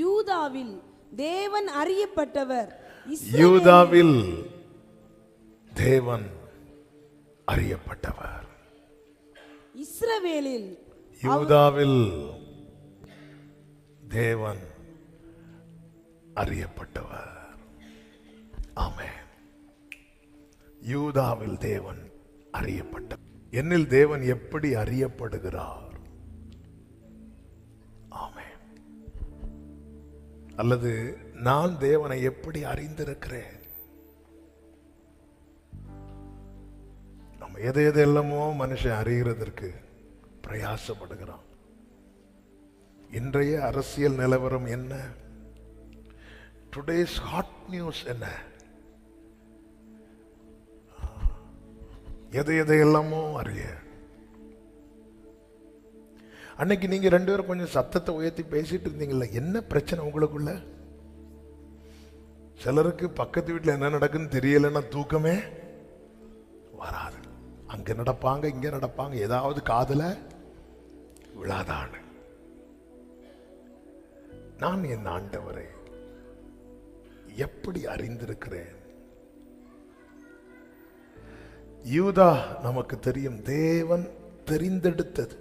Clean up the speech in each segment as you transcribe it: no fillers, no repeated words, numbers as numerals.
யூதாவில் தேவன் அறியப்பட்டவர். யூதாவில் தேவன் அறியப்பட்டவர். இஸ்ரவேலில் யூதாவில் தேவன் அறியப்பட்டவர். ஆமென். யூதாவில் தேவன் அறியப்பட்டவர். என்னில் தேவன் எப்படி அறியப்படுகிறார்? ஆமென். அல்லது நான் தேவனை எப்படி அறிந்திருக்கிறேன்? நம்ம எதையெல்லாமோ மனுஷன் அறிகிறதற்கு பிரயாசப்படுகிறான். இன்றைய அரசியல் நிலவரம் என்ன? டுடேஸ் ஹாட் நியூஸ் என்ன? எதையெல்லாமோ அறிய. அன்னைக்கு நீங்க ரெண்டு பேரும் கொஞ்சம் சத்தத்தை உயர்த்தி பேசிட்டு இருந்தீங்கல்ல, என்ன பிரச்சனை உங்களுக்குள்ள? சிலருக்கு பக்கத்து வீட்டில் என்ன நடக்குன்னு தெரியலன்னா தூக்கமே வராது. அங்க நடப்பாங்க, இங்க நடப்பாங்க, ஏதாவது காதுல விழாதான்னு. நான் என் ஆண்டவரை எப்படி அறிந்திருக்கிறேன்? யூதா நமக்கு தெரியும், தேவன் தெரிந்தெடுத்தது.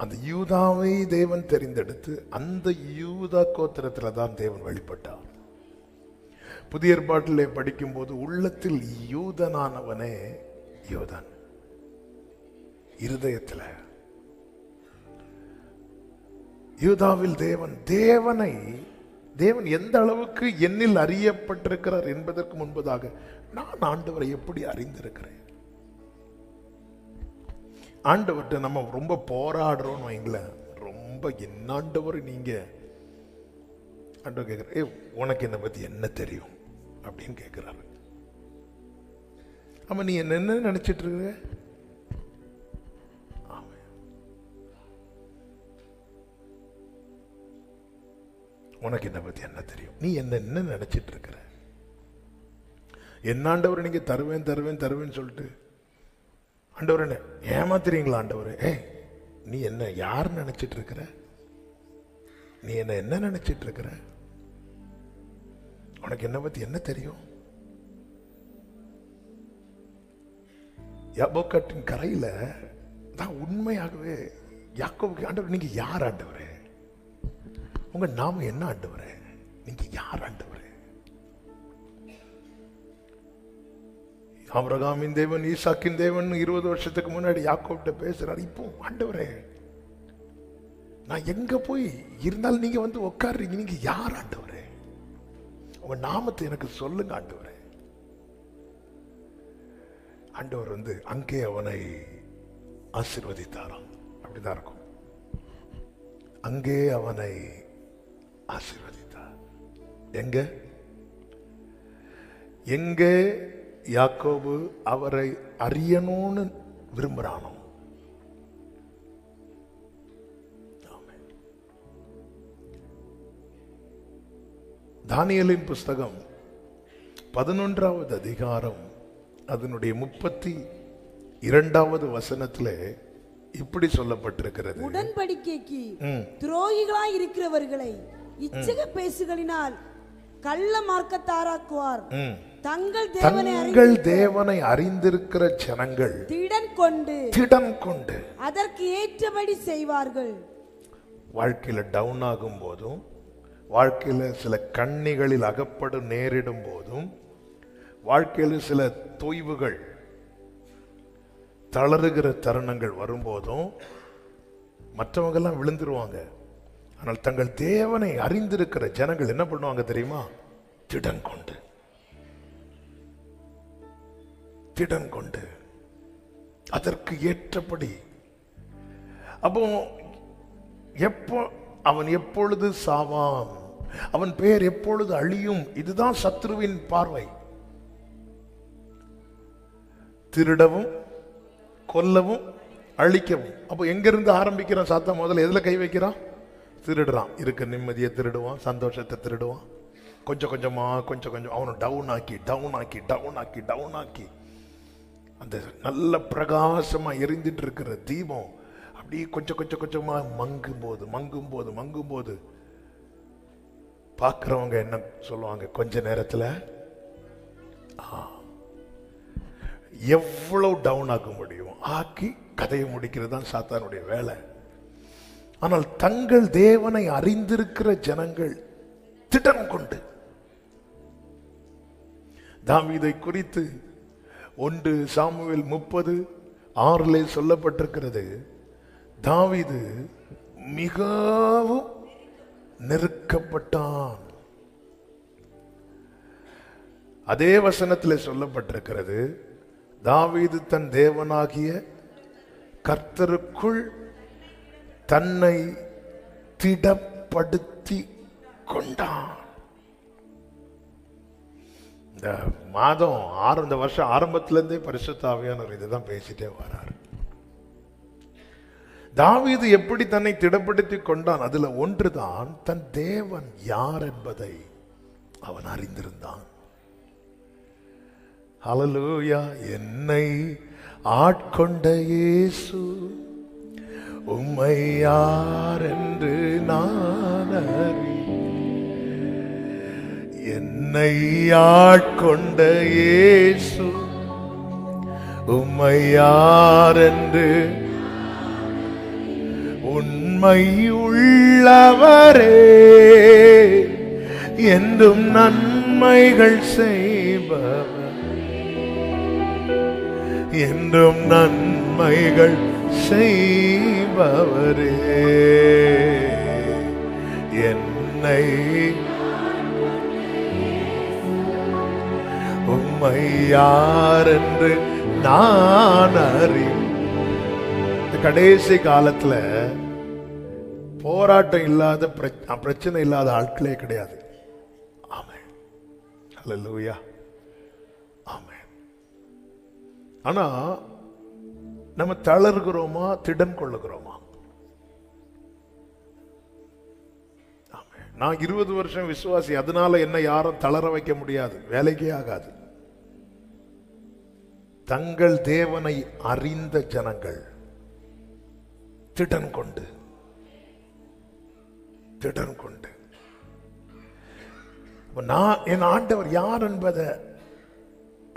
அந்த யூதாவை தேவன் தெரிந்தெடுத்து அந்த யூதா கோத்திரத்தில் தான் தேவன் வெளிப்பட்டார். புதிய ஏற்பாட்டிலே படிக்கும் போது உள்ளத்தில் யூதனானவனே யூதன், இருதயத்தில் யூதாவில் தேவன் எந்த அளவுக்கு என்னில் அறியப்பட்டிருக்கிறார் என்பதற்கு முன்பதாக நான் ஆண்டவரை எப்படி அறிந்திருக்கிறேன்? ஆண்டவர்கிட்ட நம்ம ரொம்ப போராடுறோம் வைங்களேன். ரொம்ப என்ன ஆண்டவர் நீங்க, ஆண்டவர் கேட்கிறார், உனக்கு என்னை பத்தி என்ன தெரியும் அப்படின்னு கேட்கிறாரு. ஆமா, நீ என்ன நினைச்சிட்டு இருக்க? உனக்கு என்ன பத்தி என்ன தெரியும்? நீ என்ன நினைச்சிட்டு இருக்கிற? என்ன ஆண்டவர் நீங்க தருவேன் தருவேன் தருவேன்னு சொல்லிட்டு ஆண்டவர் என்ன ஏமாத்துறீங்களா? ஆண்டவர் நீ என்ன யார் நினைச்சிட்டு இருக்கிற? நீ என்ன நினைச்சிட்டு இருக்கிற? உனக்கு என்ன பத்தி என்ன தெரியும்? யாபோக்காட்டின் கரையில தான் உண்மையாகவே யாக்கோபுக்கு ஆண்டவர், நீங்க யார் ஆண்டவரே? உங்க நாம என்ன ஆண்டவரே? நீங்க யார் ஆண்டவரே? ஆபிரகாமின் தேவன், ஈசாக்கின் தேவன் 20 வருஷத்துக்கு முன்னாடி யாக்கோபிட்ட பேசுறாரு. இப்போ ஆண்டவரே நான் எங்க போய் இருந்தாலும் நீங்க வந்து உட்காருறீங்க, நீங்க யார் ஆண்டவரே? உங்க நாமத்தை எனக்கு சொல்லுங்க ஆண்டவரே. ஆண்டவர் வந்து அங்கே அவனை ஆசீர்வதித்தாராம். அப்படிதான் இருக்கும். அங்கே அவனை ஆசீர்வதித்தார். எங்கே யாக்கோபு அவரை அறியணும்னு விரும்புறானோ, தானியேலின் புஸ்தகம் 11வது அதிகாரம் அதனுடைய 32வது வசனத்திலே இப்படி சொல்லப்பட்டிருக்கிறது. உடன்படிக்கைக்கு துரோகிகளாய் இருக்கிறவர்களை இச்சக பேசுகளினால் கள்ள மார்க்கத்தாராக்குவார். தங்கள் தேவனை அறிந்திருக்கிற ஜனங்கள் திடன் கொண்டு அதற்கு ஏற்றபடி செய்வார்கள். வாழ்க்கையில டவுன் ஆகும் போதும், வாழ்க்கையில சில கண்ணிகளில் அகப்படும் நேரிடும் போதும், வாழ்க்கையில சில தொய்வுகள் தளருகிற தருணங்கள் வரும்போதும் மற்றவங்க எல்லாம் விழுந்துருவாங்க. ஆனால் தங்கள் தேவனை அறிந்திருக்கிற ஜனங்கள் என்ன பண்ணுவாங்க தெரியுமா? திடன் கொண்டு அதற்கு ஏற்றபடி. அப்போ அவன் எப்பொழுது சாவான், அவன் பெயர் எப்பொழுது அழியும், இதுதான் சத்ருவின் பார்வை. திருடவும் கொல்லவும் அழிக்கவும். அப்போ எங்கிருந்து ஆரம்பிக்கிறான் சாத்தான்? முதல்ல எதுல கை வைக்கிறான்? திருடுறான். இருக்க நிம்மதியை திருடுவான், சந்தோஷத்தை திருடுவான். கொஞ்சம் கொஞ்சமா அவனை டவுன் ஆக்கி அந்த நல்ல பிரகாசமா எரிந்துட்டு இருக்கிற தீபம் அப்படி கொஞ்சமா மங்கும் போது பார்க்கிறவங்க என்ன சொல்லுவாங்க, கொஞ்ச நேரத்துல எவ்வளவு டவுன் ஆக்க முடியும் ஆக்கி கதையை முடிக்கிறது தான் சாத்தானுடைய வேலை. ஆனால் தங்கள் தேவனை அறிந்திருக்கிற ஜனங்கள் திட்டம் கொண்டு, தாவீதை குறித்து 1 சாமுவேல் 30:6 சொல்லப்பட்டிருக்கிறது, தாவீது மிகவும் நெருக்கப்பட்டான். அதே வசனத்தில் சொல்லப்பட்டிருக்கிறது, தாவீது தன் தேவனாகிய கர்த்தருக்குள் தன்னை திடப்படுத்தி கொண்டான். இந்த மாதம் இந்த வருஷம் ஆரம்பத்திலிருந்தே பரிசுத்த ஆவியானவர் இதுதான் பேசிட்டே வரார். தாவீது எப்படி தன்னை திடப்படுத்தி கொண்டான்? அதுல ஒன்றுதான், தன் தேவன் யார் என்பதை அவன் அறிந்திருந்தான். ஹல்லேலூயா. என்னை ஆட்கொண்ட இயேசு உம்மை யார் என்று நான் என்னை ஆட்கொண்ட இயேசு உம்மை யார் என்று, உண்மை உள்ளவரே என்றும் நன்மைகள் செய்பவர், என்றும் நன்மைகள் செய்பவரே, என்னை உம்மை யார் என்று நான் அறிவேன். கடைசி காலத்துல போராட்டம் இல்லாத பிரச்சனை இல்லாத ஆட்களே கிடையாது. ஆமென். ஹல்லேலூயா. ஆமென். ஆனா நம்ம தளர்கிறோமா, திடன் கொள்ளுகிறோமா? நான் 20 வருஷம் விசுவாசி, அதனால என்ன யாரும் தளர வைக்க முடியாது, வேலைக்கே ஆகாது. தங்கள் தேவனை அறிந்த ஜனங்கள் திடன் கொண்டு நான் என் ஆண்டவர் யார் என்பதை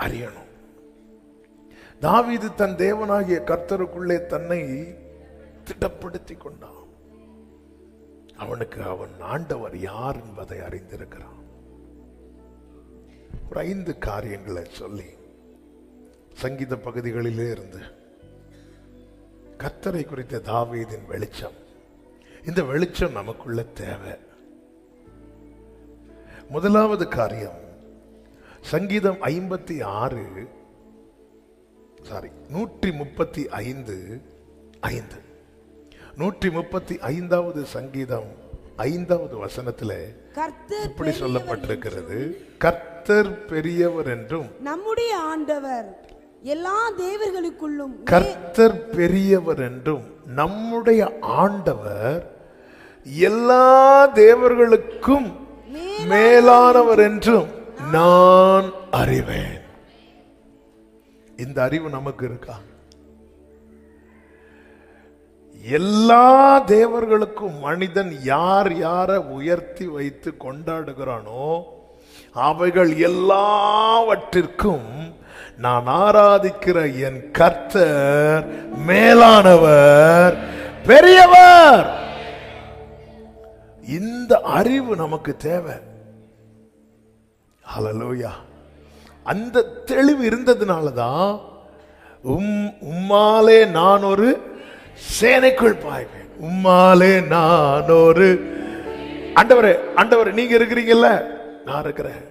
அறியணும். தாவீது தன் தேவனாகிய கர்த்தருக்குள்ளே தன்னை திடப்படுத்தி கொண்டான். அவனுக்கு அவன் ஆண்டவர் யார் என்பதை அறிந்திருக்கிறான். ஒரு 5 காரியங்களை சொல்லி சங்கீத பகுதிகளிலே இருந்து கர்த்தரை குறித்த தாவீதின் வெளிச்சம், இந்த வெளிச்சம் நமக்குள்ள தேவை. முதலாவது காரியம், சங்கீதம் 135:5 சங்கீதம் 5வது வசனத்திலே இப்படி சொல்லப்பட்டிருக்கிறது, கர்த்தர் பெரியவர் என்றும் நம்முடைய ஆண்டவர் எல்லா தேவர்களுக்குள்ளும், கர்த்தர் பெரியவர் என்றும் நம்முடைய ஆண்டவர் எல்லா தேவர்களுக்கும் மேலானவர் என்றும் நான் அறிவேன். இந்த அறிவு நமக்கு இருக்கா? எல்லா தேவர்களுக்கும் மனிதன் யார் யாரை உயர்த்தி வைத்து கொண்டாடுகிறானோ அவைகள் எல்லாவற்றிற்கும் நான் ஆராதிக்கிற என் கர்த்தர் மேலானவர், பெரியவர். இந்த அறிவு நமக்கு தேவை. ஹல்லேலூயா. அந்த தெளிவு இருந்ததுனாலதான் உம்மாலே நான் ஒரு சேனைக்குள் பாய்வேன், உம்மாலே நான் ஒரு, ஆண்டவரே நீங்க இருக்கிறீங்கல்ல, நான் இருக்கிறேன்.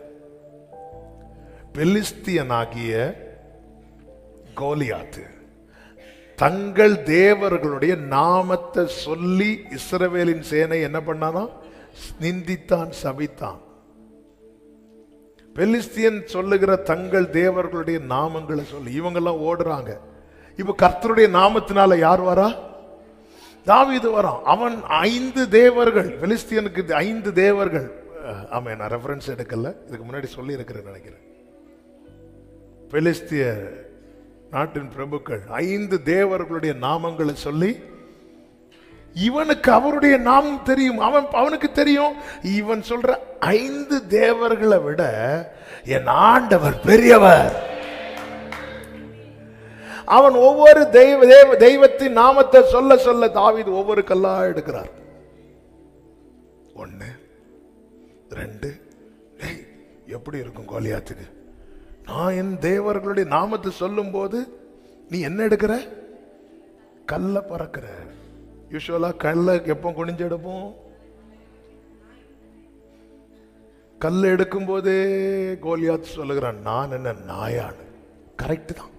பெலிஸ்தியனாகிய கோலியாத்து தங்கள் தேவர்களுடைய நாமத்தை சொல்லி இஸ்ரவேலின் சேனை என்ன பண்ணானா? நிந்தித்தான், சபித்தான். பெலிஸ்தியன் சொல்லுகிற தங்கள் தேவர்களுடைய நாமங்களை சொல்லி இவங்கெல்லாம் ஓடுறாங்க. இப்ப கர்த்தருடைய நாமத்தினால யார் வரா? தாவீது வரான். அவன் 5 தேவர்கள், பெலிஸ்தியனுக்கு 5 தேவர்கள். ஆமா, நான் ரெஃபரன்ஸ் எடுக்கல, இதுக்கு முன்னாடி சொல்லி இருக்கிறேன் நினைக்கிறேன். பெலிஸ்திய நாட்டின் பிரபுக்கள் 5 தேவர்களுடைய நாமங்களை சொல்லி இவனுக்கு அவருடைய நாமம் தெரியும். அவனுக்கு தெரியும் இவன் சொல்ற 5 தேவர்களை விட என் ஆண்டவர் பெரியவர். அவன் ஒவ்வொரு தெய்வத்தின் நாமத்தை சொல்ல சொல்ல தாவீது ஒவ்வொரு கல்லா எடுக்கிறார். 1 2 எப்படி இருக்கும் கோலியாத்துக்கு? நான் என் தேவர்களுடைய நாமத்தை சொல்லும் போது நீ என்ன எடுக்கிற? கல்ல பறக்கிற. யூசுவலா கல்ல எப்போ குனிஞ்சு எடுப்போம்? கல்ல எடுக்கும் போதே கோலியாத் சொல்லுகிறான், நான் என்ன நாயானு? கரெக்ட் தான்.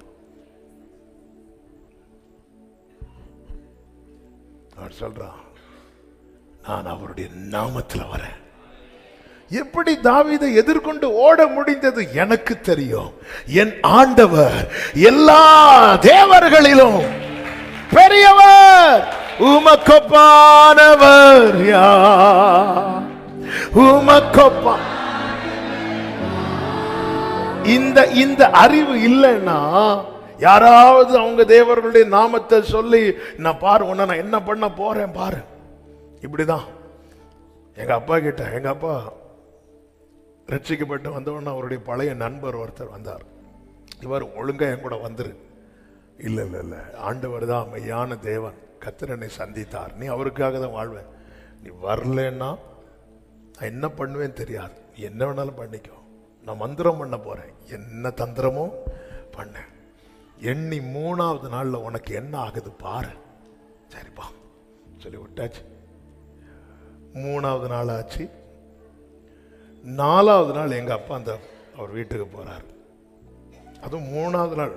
அவர் சொல்றான், நான் அவருடைய நாமத்தில் வரேன். எப்படி தாவீதை எதிர்கொண்டு ஓட முடிந்தது எனக்கு தெரியும். என் ஆண்டவர் எல்லா தேவர்களிலும் பெரியவர். உமக்கொப்பானவர் யார்? உமக்கொப்பா. இந்த அறிவு இல்லைன்னா யாராவது அவங்க தேவர்களுடைய நாமத்தை சொல்லி, நான் பாரு உன்னை நான் என்ன பண்ண போறேன் பாரு. இப்படிதான் எங்க அப்பா கிட்ட, எங்க அப்பா ரட்சிக்கப்பட்டு வந்தவொன்னு அவருடைய பழைய நண்பர் ஒருத்தர் வந்தார். இவர் ஒழுங்கா என் கூட வந்துரு. இல்ல இல்ல இல்ல, ஆண்டவர் தான் மெய்யான தேவன், கர்த்தர் என்னை சந்தித்தார், நீ அவருக்காக தான் வாழ்வேன், நீ வரலன்னா நான் என்ன பண்ணுவேன் தெரியாது, என்ன வேணாலும் பண்ணிக்கோ, நான் மந்திரம் பண்ண போறேன், என்ன தந்திரமோ பண்ண, எண்ணி 3வது நாள்ல உனக்கு என்ன ஆகுது பாரு. சரிப்பா சொல்லி விட்டாச்சு. 3வது நாள் ஆச்சு. 4வது நாள் எங்க அப்பா அவர் வீட்டுக்கு போறார். அதுவும் 3வது நாள்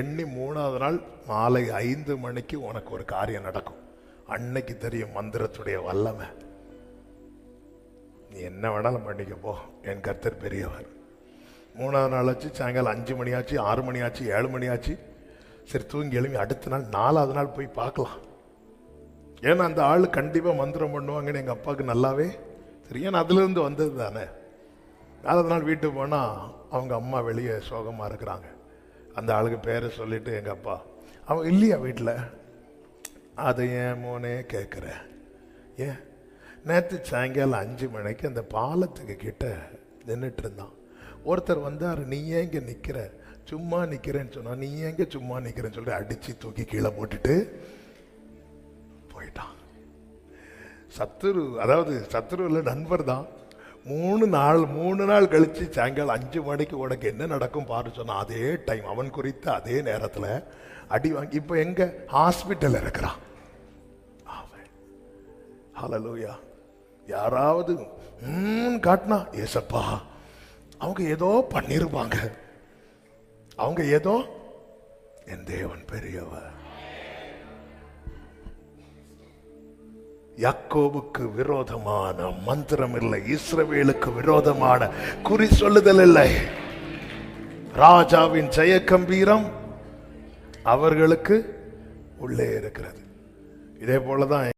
எண்ணி 3வது நாள் மாலை 5 மணிக்கு உனக்கு ஒரு காரியம் நடக்கும். அன்னைக்கு தெரியும் மந்திரத்துடைய வல்லமை. நீ என்ன வேணாலும் பண்ணிக்க போ, என் கர்த்தர் பெரியவர். 3வது நாள் ஆச்சு. சாயங்காலம் 5 மணி ஆச்சு, 6 மணி ஆச்சு, 7 மணி ஆச்சு. சரி தூங்கி எழுப்பி அடுத்த நாள் 4வது நாள் போய் பார்க்கலாம். ஏன்னா அந்த ஆள் கண்டிப்பாக மந்திரம் பண்ணுவாங்கன்னு எங்கள் அப்பாவுக்கு நல்லாவே தெரியும். ஏன்னா அதுலேருந்து வந்தது தானே. 4வது நாள் வீட்டுக்கு போனால் அவங்க அம்மா வெளியே சோகமாக இருக்கிறாங்க. அந்த ஆளுக்கு பேரை சொல்லிட்டு எங்கள் அப்பா, அவன் இல்லையா வீட்டில்? அதை ஏன் மோனே கேட்குற? ஏன் நேற்று சாயங்காலம் 5 மணிக்கு அந்த பாலத்துக்கு கிட்ட நின்றுட்டு இருந்தான். ஒருத்தர் வந்தார், நீ ஏன் இங்கே நிற்கிற? சும்மா நிற்கிறேன்னு சொன்னா, நீ ஏங்க சும்மா நிற்கிறேன்னு சொல்லிட்டு அடித்து தூக்கி கீழே போட்டுட்டு போயிட்டான். சத்துரு, அதாவது சத்துரு இல்லை, நண்பர் தான். 3 நாள் கழிச்சு சாயங்காலம் 5 மணிக்கு உனக்கு என்ன நடக்கும் பாரு சொன்னா, அதே டைம் அவன் குறித்த அதே நேரத்தில் அடி வாங்கி இப்போ எங்க ஹாஸ்பிட்டல் இருக்கிறான். ஹல்லேலூயா. யாராவது காட்டினா ஏசப்பா அவங்க ஏதோ பண்ணிருப்பாங்க, அவங்க ஏதோ, என் தேவன் பெரியவர். யாக்கோபுக்கு விரோதமான மந்திரம் இல்லை, இஸ்ரவேலுக்கு விரோதமான குறி சொல்லுதல் இல்லை. ராஜாவின் ஜெய கம்பீரம் அவர்களுக்கு உள்ளே இருக்கிறது. இதே போலதான்